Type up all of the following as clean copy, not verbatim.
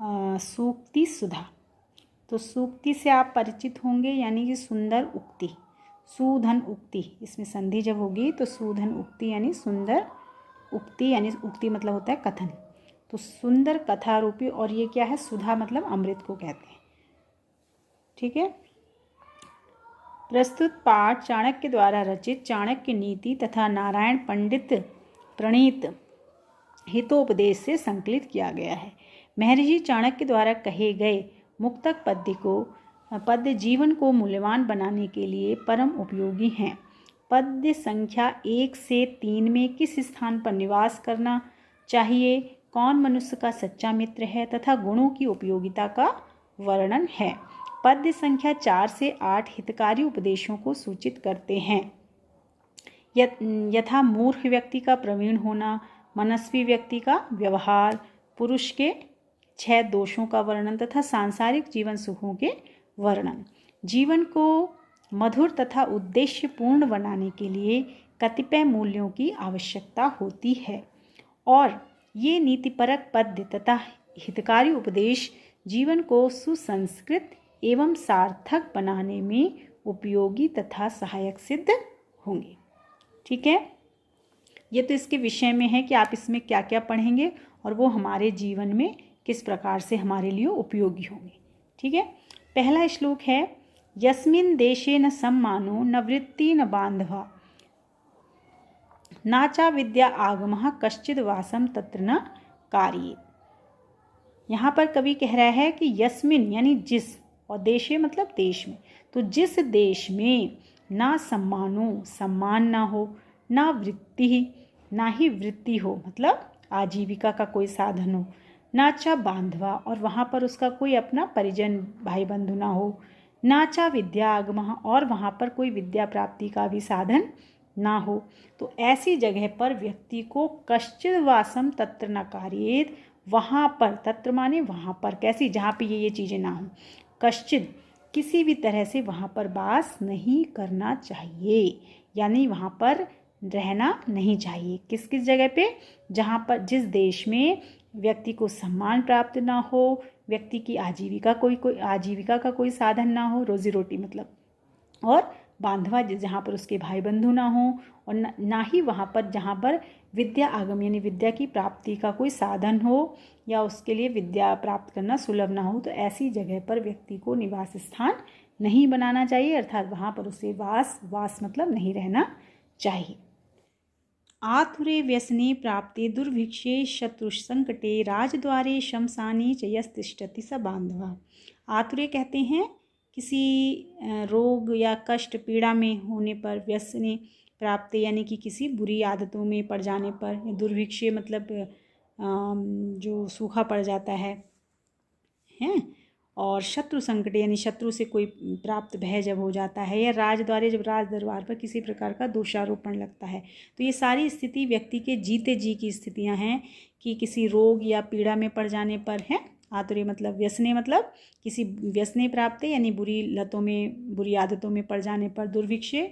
सूक्ति सुधा। तो सूक्ति से आप परिचित होंगे, यानी कि सुंदर उक्ति, सुधन उक्ति। इसमें संधि जब होगी तो सुधन उक्ति यानी सुंदर उक्ति, यानी उक्ति मतलब होता है कथन। तो सुंदर कथा रूपी, और ये क्या है, सुधा मतलब अमृत को कहते हैं। ठीक है। प्रस्तुत पाठ चाणक्य द्वारा रचित चाणक्य नीति तथा नारायण पंडित प्रणीत हितोपदेश से संकलित किया गया है। महर्षि चाणक्य द्वारा कहे गए मुक्तक पद्य जीवन को मूल्यवान बनाने के लिए परम उपयोगी हैं। पद्य संख्या 1 से 3 में किस स्थान पर निवास करना चाहिए, कौन मनुष्य का सच्चा मित्र है तथा गुणों की उपयोगिता का वर्णन है। पद्य संख्या 4 से 8 हितकारी उपदेशों को सूचित करते हैं, यथा मूर्ख व्यक्ति का प्रवीण होना, मनस्वी व्यक्ति का व्यवहार, पुरुष के 6 दोषों का वर्णन तथा सांसारिक जीवन सुखों के वर्णन। जीवन को मधुर तथा उद्देश्यपूर्ण बनाने के लिए कतिपय मूल्यों की आवश्यकता होती है, और ये नीतिपरक पद्य तथा हितकारी उपदेश जीवन को सुसंस्कृत एवं सार्थक बनाने में उपयोगी तथा सहायक सिद्ध होंगे। ठीक है। ये तो इसके विषय में है कि आप इसमें क्या क्या पढ़ेंगे और वो हमारे जीवन में किस प्रकार से हमारे लिए उपयोगी होंगे। ठीक है। पहला श्लोक है, यस्मिन् देशे न सम्मानो न वृत्ति न बांधवा नाचा विद्या आगमः कश्चिद वासम तत्र न कार्येत्। यहाँ पर कवि कह रहा है कि यस्मिन यानी जिस, और देशे मतलब देश में, तो जिस देश में ना सम्मानो सम्मान ना हो, ना वृत्ति ना ही वृत्ति हो मतलब आजीविका का कोई साधन हो, नाचा बांधवा और वहाँ पर उसका कोई अपना परिजन भाई बंधु ना हो, नाचा विद्या आगमः और वहाँ पर कोई विद्या प्राप्ति का भी साधन ना हो, तो ऐसी जगह पर व्यक्ति को कश्चिद वासम तत्र न कार्येत, वहाँ पर, तत्र माने वहाँ पर, कैसी, जहाँ पे ये चीज़ें ना हो, कश्चिद किसी भी तरह से वहाँ पर वास नहीं करना चाहिए, यानी वहाँ पर रहना नहीं चाहिए। किस किस जगह पे, जहाँ पर, जिस देश में व्यक्ति को सम्मान प्राप्त ना हो, व्यक्ति की आजीविका आजीविका का कोई साधन ना हो, रोजी रोटी मतलब, और बांधवा जहाँ पर उसके भाई बंधु ना हो, और ना ही वहाँ पर जहाँ पर विद्या आगम यानी विद्या की प्राप्ति का कोई साधन हो या उसके लिए विद्या प्राप्त करना सुलभ ना हो, तो ऐसी जगह पर व्यक्ति को निवास स्थान नहीं बनाना चाहिए, अर्थात वहाँ पर उसे वास मतलब नहीं रहना चाहिए। आतुरे व्यसने प्राप्ते दुर्भिक्षे शत्रुसंकटे राजद्वारे शमशाने च यस्तिष्ठति स बांधवा। आतुरे कहते हैं किसी रोग या कष्ट पीड़ा में होने पर, व्यसने प्राप्त यानी कि किसी बुरी आदतों में पड़ जाने पर, या दुर्भिक्षे मतलब जो सूखा पड़ जाता है हैं, और शत्रु संकट यानी शत्रु से कोई प्राप्त भय जब हो जाता है, या राजद्वारे जब राज दरबार पर किसी प्रकार का दोषारोपण लगता है, तो ये सारी स्थिति व्यक्ति के जीते जी की स्थितियां हैं कि किसी रोग या पीड़ा में पड़ जाने पर है। आतुरे मतलब व्यसने मतलब किसी व्यसने प्राप्त यानी बुरी लतों में, बुरी आदतों में पड़ जाने पर, दुर्भिक्षे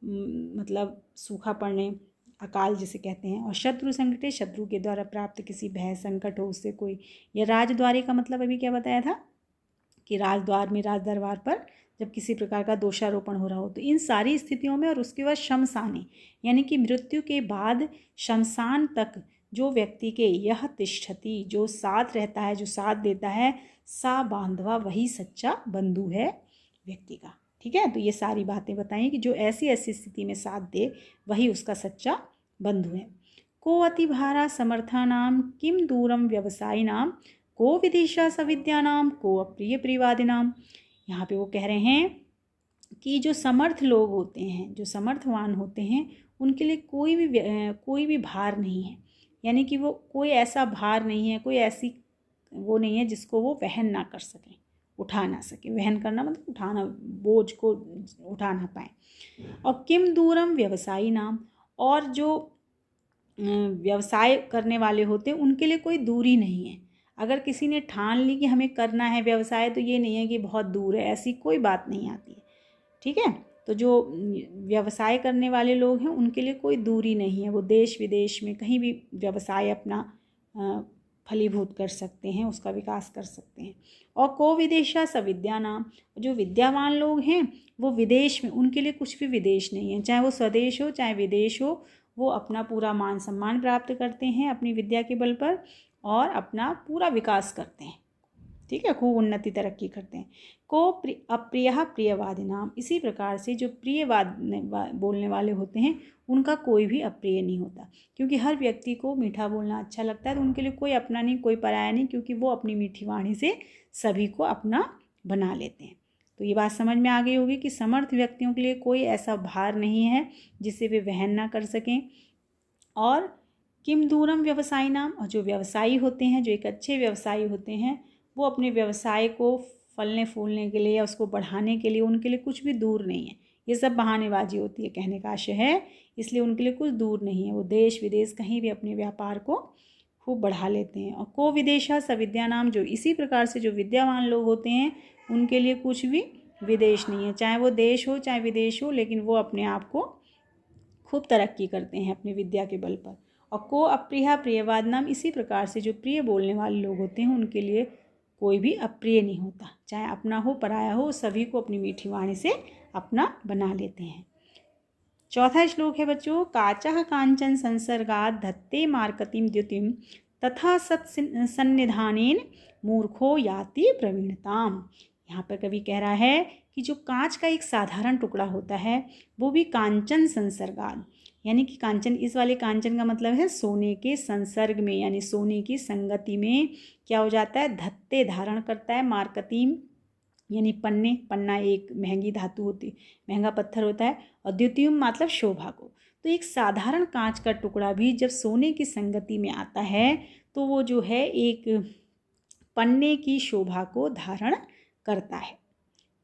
मतलब सूखा पड़ने, अकाल जिसे कहते हैं, और शत्रु संकटे शत्रु के द्वारा प्राप्त किसी भय संकट हो उससे कोई, या राजद्वारे का मतलब अभी क्या बताया था कि राजद्वार में, राज दरबार पर जब किसी प्रकार का दोषारोपण हो रहा हो, तो इन सारी स्थितियों में, और उसके बाद शमशाने यानी कि मृत्यु के बाद शमशान तक जो व्यक्ति के यह तिष्ठति जो साथ रहता है, जो साथ देता है, सा बांधवा वही सच्चा बंधु है व्यक्ति का। ठीक है। तो ये सारी बातें बताई कि जो ऐसी ऐसी स्थिति में साथ दे वही उसका सच्चा बंधु है। को अतिभारा समर्थानाम किम दूरम व्यवसायिनाम को विदिशा सविद्यानाम को अप्रिय प्रियवादिनाम। यहाँ पे वो कह रहे हैं कि जो समर्थ लोग होते हैं, जो समर्थवान होते हैं, उनके लिए कोई भी भार नहीं है, यानी कि वो कोई ऐसा भार नहीं है, कोई ऐसी वो नहीं है जिसको वो वहन ना कर सकें, उठा ना सके। वहन करना मतलब उठाना, बोझ को उठा ना पाए। और किम दूरम व्यवसायी नाम, और जो व्यवसाय करने वाले होते हैं उनके लिए कोई दूरी नहीं है। अगर किसी ने ठान ली कि हमें करना है व्यवसाय, तो ये नहीं है कि बहुत दूर है, ऐसी कोई बात नहीं आती है। ठीक है। तो जो व्यवसाय करने वाले लोग हैं उनके लिए कोई दूरी नहीं है, वो देश विदेश में कहीं भी व्यवसाय अपना फलीभूत कर सकते हैं, उसका विकास कर सकते हैं। और को विदेशा स विद्यानाम, जो विद्यावान लोग हैं वो विदेश में, उनके लिए कुछ भी विदेश नहीं है, चाहे वो स्वदेश हो चाहे विदेश हो, वो अपना पूरा मान सम्मान प्राप्त करते हैं अपनी विद्या के बल पर और अपना पूरा विकास करते हैं। ठीक है, खूब उन्नति तरक्की करते हैं। को अप्रिय प्रियवादी नाम, इसी प्रकार से जो प्रियवाद बोलने वाले होते हैं उनका कोई भी अप्रिय नहीं होता, क्योंकि हर व्यक्ति को मीठा बोलना अच्छा लगता है, तो उनके लिए कोई अपना नहीं कोई पराया नहीं, क्योंकि वो अपनी मीठी वाणी से सभी को अपना बना लेते हैं। तो ये बात समझ में आ गई होगी कि समर्थ व्यक्तियों के लिए कोई ऐसा भार नहीं है जिसे वे वहन ना कर सकें। और किम दूरम व्यवसायी नाम, और जो व्यवसायी होते हैं, जो एक अच्छे व्यवसायी होते हैं, वो अपने व्यवसाय को फलने फूलने के लिए या उसको बढ़ाने के लिए उनके लिए कुछ भी दूर नहीं है। ये सब बहानेबाजी होती है, कहने का आशय है, इसलिए उनके लिए कुछ दूर नहीं है। वो देश विदेश कहीं भी अपने व्यापार को खूब बढ़ा लेते हैं। और को विदेशा सविद्या नाम, जो इसी प्रकार से जो विद्यावान लोग होते हैं उनके लिए कुछ भी विदेश नहीं है, चाहे वो देश हो चाहे विदेश हो, लेकिन वो अपने आप को खूब तरक्की करते हैं अपनी विद्या के बल पर। और को अप्रिय प्रियवाद नाम, इसी प्रकार से जो प्रिय बोलने वाले लोग होते हैं उनके लिए कोई भी अप्रिय नहीं होता, चाहे अपना हो पराया हो, सभी को अपनी मीठी वाणी से अपना बना लेते हैं। चौथा श्लोक है बच्चों, काचः कांचन संसर्गात् धत्ते मार्कतिम द्युतिम तथा सन्निधानेन मूर्खो याति प्रवीणताम। यहाँ पर कवि कह रहा है कि जो कांच का एक साधारण टुकड़ा होता है वो भी कांचन संसर्गात्, यानी कि कांचन, इस वाले कांचन का मतलब है सोने के संसर्ग में, यानी सोने की संगति में क्या हो जाता है, धत्ते धारण करता है, मार्कतीम यानी पन्ने, पन्ना एक महंगी धातु होती, महंगा पत्थर होता है, और द्युतिम मतलब शोभा को। तो एक साधारण कांच का टुकड़ा भी जब सोने की संगति में आता है तो वो जो है एक पन्ने की शोभा को धारण करता है।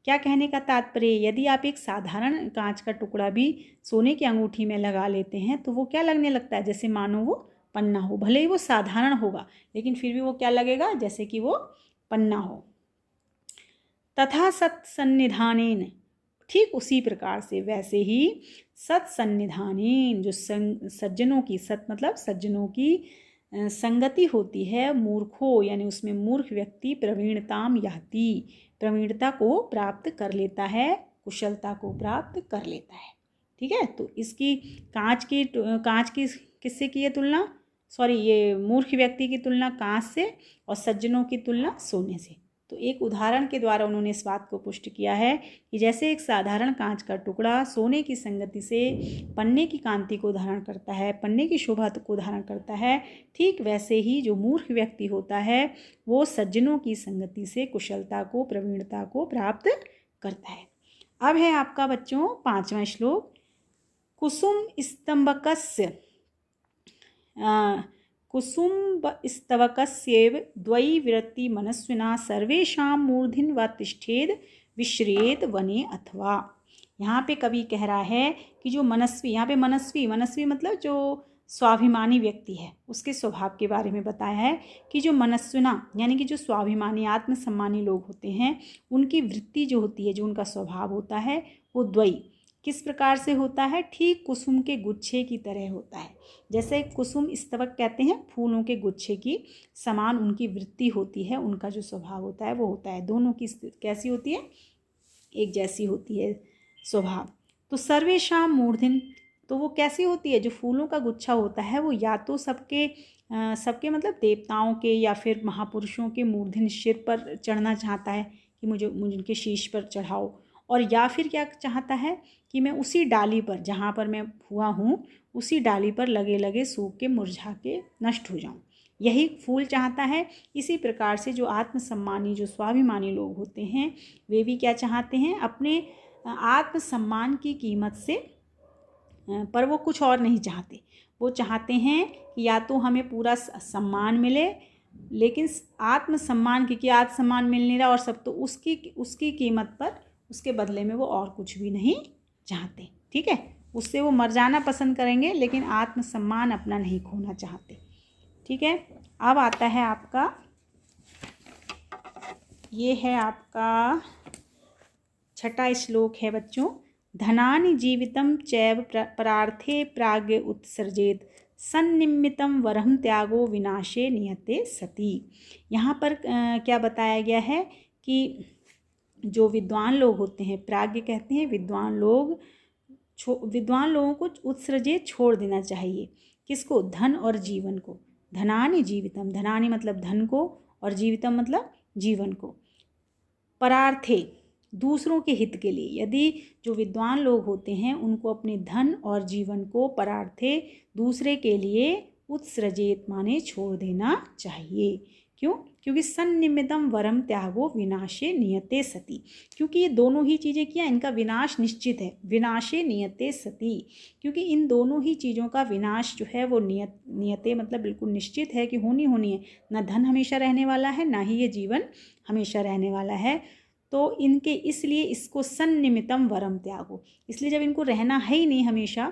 क्या कहने का तात्पर्य, यदि आप एक साधारण कांच का टुकड़ा भी सोने की अंगूठी में लगा लेते हैं तो वो क्या लगने लगता है, जैसे मानो वो पन्ना हो। भले ही वो साधारण होगा लेकिन फिर भी वो क्या लगेगा, जैसे कि वो पन्ना हो। तथा सत्सन्निधानेन, ठीक उसी प्रकार से वैसे ही सत्सन्निधानेन, जो सज्जनों की, सत मतलब सज्जनों की संगति होती है, मूर्खो यानी उसमें मूर्ख व्यक्ति प्रवीणताम याति, प्रवीणता को प्राप्त कर लेता है, कुशलता को प्राप्त कर लेता है। ठीक है, तो इसकी कांच की किससे की है तुलना, ये मूर्ख व्यक्ति की तुलना कांच से और सज्जनों की तुलना सोने से। तो एक उदाहरण के द्वारा उन्होंने इस बात को पुष्ट किया है कि जैसे एक साधारण कांच का टुकड़ा सोने की संगति से पन्ने की कांति को धारण करता है, पन्ने की शोभा को धारण करता है, ठीक वैसे ही जो मूर्ख व्यक्ति होता है वो सज्जनों की संगति से कुशलता को, प्रवीणता को प्राप्त करता है। अब है आपका बच्चों 5वां श्लोक, कुसुम स्तंभकस्य कुसुम्बस्तवकस्यैव द्वयी विरक्ति मनस्विना सर्वेषां मूर्धिन व तिष्ठेद विश्रेत वने अथवा। यहाँ पे कवि कह रहा है कि जो मनस्वी, यहाँ पे मनस्वी मतलब जो स्वाभिमानी व्यक्ति है उसके स्वभाव के बारे में बताया है कि जो मनस्विना यानी कि जो स्वाभिमानी आत्मसम्मानी लोग होते हैं उनकी वृत्ति जो होती है, जो उनका स्वभाव होता है वो द्वयी किस प्रकार से होता है, ठीक कुसुम के गुच्छे की तरह होता है। जैसे कुसुम स्तवक कहते हैं, फूलों के गुच्छे की समान उनकी वृत्ति होती है, उनका जो स्वभाव होता है वो होता है। दोनों की कैसी होती है, एक जैसी होती है स्वभाव। तो सर्वेषां मूर्धिन, तो वो कैसी होती है, जो फूलों का गुच्छा होता है वो या तो सबके मतलब देवताओं के या फिर महापुरुषों के मूर्धिन सिर पर चढ़ना चाहता है कि मुझे उनके शीश पर चढ़ाओ, और या फिर क्या चाहता है कि मैं उसी डाली पर जहाँ पर मैं हुआ हूँ उसी डाली पर लगे लगे सूख के मुरझा के नष्ट हो जाऊँ, यही फूल चाहता है। इसी प्रकार से जो आत्मसम्मानी, जो स्वाभिमानी लोग होते हैं वे भी क्या चाहते हैं, अपने आत्मसम्मान की कीमत से, पर वो कुछ और नहीं चाहते, वो चाहते हैं कि या तो हमें पूरा सम्मान मिले, लेकिन आत्मसम्मान की आत्मसम्मान मिल नहीं रहा और सब, तो उसकी कीमत पर, उसके बदले में वो और कुछ भी नहीं चाहते। ठीक है, उससे वो मर जाना पसंद करेंगे लेकिन आत्मसम्मान अपना नहीं खोना चाहते। ठीक है, अब आता है आपका, ये है आपका 6वां श्लोक है बच्चों, धनानि जीवितं चैव परार्थे प्राग्य उत्सर्जेत सन्निमित्तं वरम त्यागो विनाशे नियते सती। यहाँ पर क्या बताया गया है कि जो विद्वान लोग होते हैं, प्राज्ञ कहते हैं विद्वान लोगों को उत्सृजे छोड़ देना चाहिए। किसको? धन और जीवन को। धनानि जीवितम, धनानि मतलब धन को और जीवितम मतलब जीवन को। परार्थे, दूसरों के हित के लिए। यदि जो विद्वान लोग होते हैं उनको अपने धन और जीवन को परार्थे, दूसरे के लिए उत्सृजेत माने छोड़ देना चाहिए। क्यों? क्योंकि सन्निमित्तं वरम त्यागो विनाशे नियते सती। क्योंकि ये दोनों ही चीज़ें क्या, इनका विनाश निश्चित है। विनाशे नियते सती, क्योंकि इन दोनों ही चीज़ों का विनाश जो है वो नियते मतलब बिल्कुल निश्चित है कि होनी है। ना धन हमेशा रहने वाला है, ना ही ये जीवन हमेशा रहने वाला है। तो इनके इसलिए इसको सन्निमित्तं वरम त्यागो, इसलिए जब इनको रहना है ही नहीं हमेशा,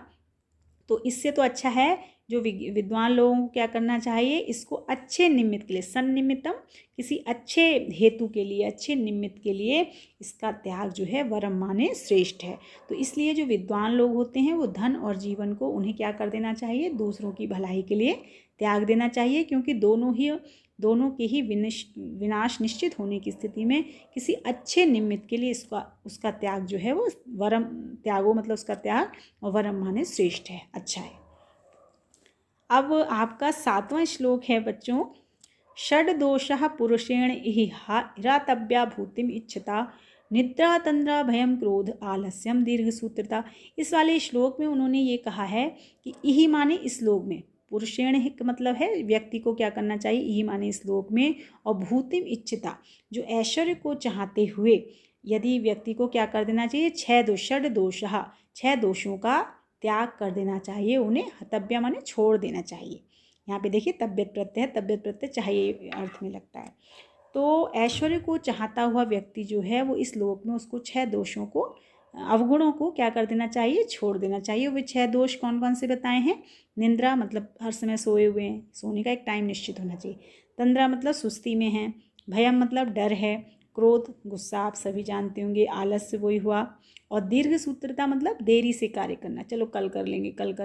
तो इससे तो अच्छा है जो विद्वान लोगों को क्या करना चाहिए, इसको अच्छे निमित्त के लिए, सन्निमित्तम किसी अच्छे हेतु के लिए, अच्छे निमित्त के लिए इसका त्याग जो है वरम माने श्रेष्ठ है। तो इसलिए जो विद्वान लोग होते हैं वो धन और जीवन को उन्हें क्या कर देना चाहिए, दूसरों की भलाई के लिए त्याग देना चाहिए। क्योंकि दोनों के ही विनाश निश्चित होने की स्थिति में किसी अच्छे निमित्त के लिए उसका त्याग जो है वो वरम त्यागो मतलब उसका त्याग, और वरम माने श्रेष्ठ है, अच्छा है। अब आपका 7वां श्लोक है बच्चों, षड दोषः पुरुषेण हिरातव्या भूतिम इच्छता निद्रा तंद्रा भयम क्रोध आलस्यम दीर्घसूत्रता। इस वाले श्लोक में उन्होंने ये कहा है कि इहि माने इस श्लोक में, पुरुषेण हिक मतलब है व्यक्ति को क्या करना चाहिए, इहि माने इस श्लोक में, और भूतिम इच्छता जो ऐश्वर्य को चाहते हुए यदि व्यक्ति को क्या कर देना चाहिए, षड दोषः 6 दोषों का त्याग कर देना चाहिए, उन्हें हतव्य माने छोड़ देना चाहिए। यहाँ पे देखिए तब्यत प्रत्यय है, तब्यत प्रत्यय चाहिए अर्थ में लगता है। तो ऐश्वर्य को चाहता हुआ व्यक्ति जो है वो इस लोक में उसको 6 दोषों को, अवगुणों को क्या कर देना चाहिए, छोड़ देना चाहिए। वे 6 दोष कौन कौन से बताए हैं? निंद्रा मतलब हर समय सोए हुए हैं, सोने का एक टाइम निश्चित होना चाहिए। तंद्रा मतलब सुस्ती में है। भयम मतलब डर है। क्रोध गुस्सा आप सभी जानते होंगे। आलस्य वही हुआ। और दीर्घ सूत्रता मतलब देरी से कार्य करना, चलो कल कर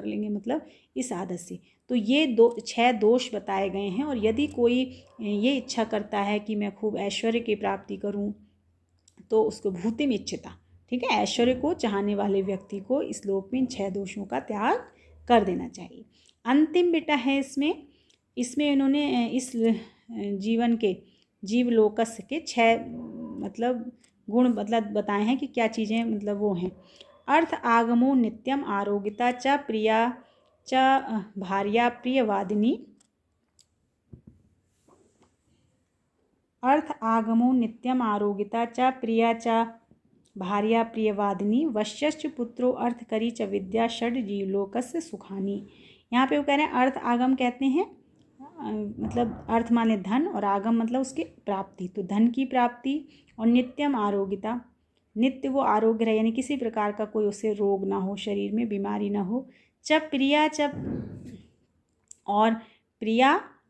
लेंगे मतलब इस आदत से। तो ये 6 दोष बताए गए हैं। और यदि कोई ये इच्छा करता है कि मैं खूब ऐश्वर्य की प्राप्ति करूं, तो उसको भूतिम इच्छता, ठीक है, ऐश्वर्य को चाहने वाले व्यक्ति को इस श्लोक में 6 दोषों का त्याग कर देना चाहिए। अंतिम बेटा है इसमें इन्होंने इस जीवन के जीवलोकस के 6 मतलब गुण मतलब बताए हैं कि क्या चीज़ें मतलब वो हैं। अर्थ आगमो नित्यम आरोग्यता च प्रिया च भार्या प्रियवादिनी। अर्थ आगमो नित्यम आरोग्यता च प्रिया च भार्या प्रियवादिनी वश्यश्च पुत्रो अर्थ करी च विद्या षड जीवलोकस्य सुखानी। यहाँ पे वो कह रहे हैं अर्थ आगम कहते हैं मतलब अर्थ माने धन और आगम मतलब उसकी प्राप्ति, तो धन की प्राप्ति। और नित्यम आरोग्यता, नित्य वो आरोग्य रहे यानी किसी प्रकार का कोई उसे रोग ना हो, शरीर में बीमारी ना हो। जब प्रिया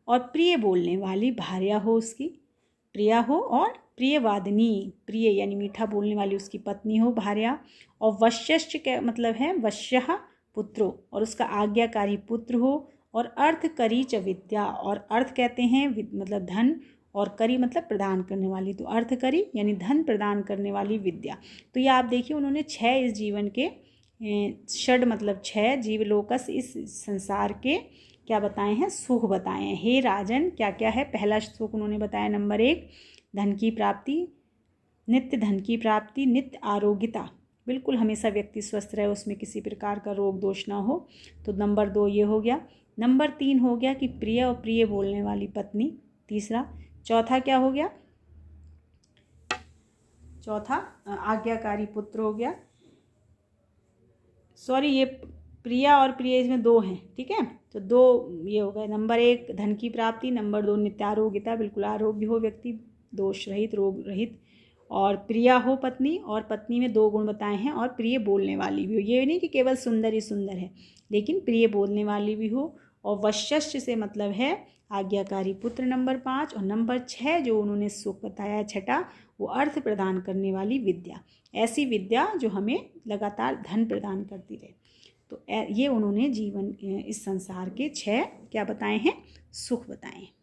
और प्रिय बोलने वाली भार्या हो, उसकी प्रिया हो, और प्रियवादिनी प्रिय यानी मीठा बोलने वाली उसकी पत्नी हो भार्या। और वश्यश्च का मतलब है वश्यः पुत्रो, और उसका आज्ञाकारी पुत्र हो। और अर्थ करी च विद्या, और अर्थ कहते हैं मतलब धन, और करी मतलब प्रदान करने वाली, तो अर्थ करी यानी धन प्रदान करने वाली विद्या। तो ये आप देखिए उन्होंने 6 इस जीवन के षड मतलब 6 जीवलोकस इस संसार के क्या बताए हैं, सुख बताए हैं। हे राजन क्या क्या है, पहला सुख उन्होंने बताया नंबर 1 धन की प्राप्ति, नित्य धन की प्राप्ति, नित्य आरोग्यता, बिल्कुल हमेशा व्यक्ति स्वस्थ रहे, उसमें किसी प्रकार का रोग दोष ना हो, तो नंबर 2 ये हो गया। नंबर 3 हो गया कि प्रिय और प्रिय बोलने वाली पत्नी, तीसरा। चौथा क्या हो गया, चौथा आज्ञाकारी पुत्र हो गया। सॉरी ये प्रिया और प्रिय इसमें 2 हैं, ठीक है, तो 2 ये हो गए। नंबर 1 धन की प्राप्ति, नंबर 2 नित्यारोग्यता, बिल्कुल आरोग्य हो व्यक्ति, दोष रहित रोग रहित, और प्रिया हो पत्नी, और पत्नी में 2 गुण बताए हैं, और प्रिय बोलने वाली भी हो। ये नहीं कि केवल सुंदर ही सुंदर है, लेकिन प्रिय बोलने वाली भी हो। और वश्यश्च से मतलब है आज्ञाकारी पुत्र नंबर 5, और नंबर 6 जो उन्होंने सुख बताया छठा, वो अर्थ प्रदान करने वाली विद्या, ऐसी विद्या जो हमें लगातार धन प्रदान करती रहे। तो ये उन्होंने जीवन इस संसार के 6 क्या बताए हैं, सुख बताए हैं।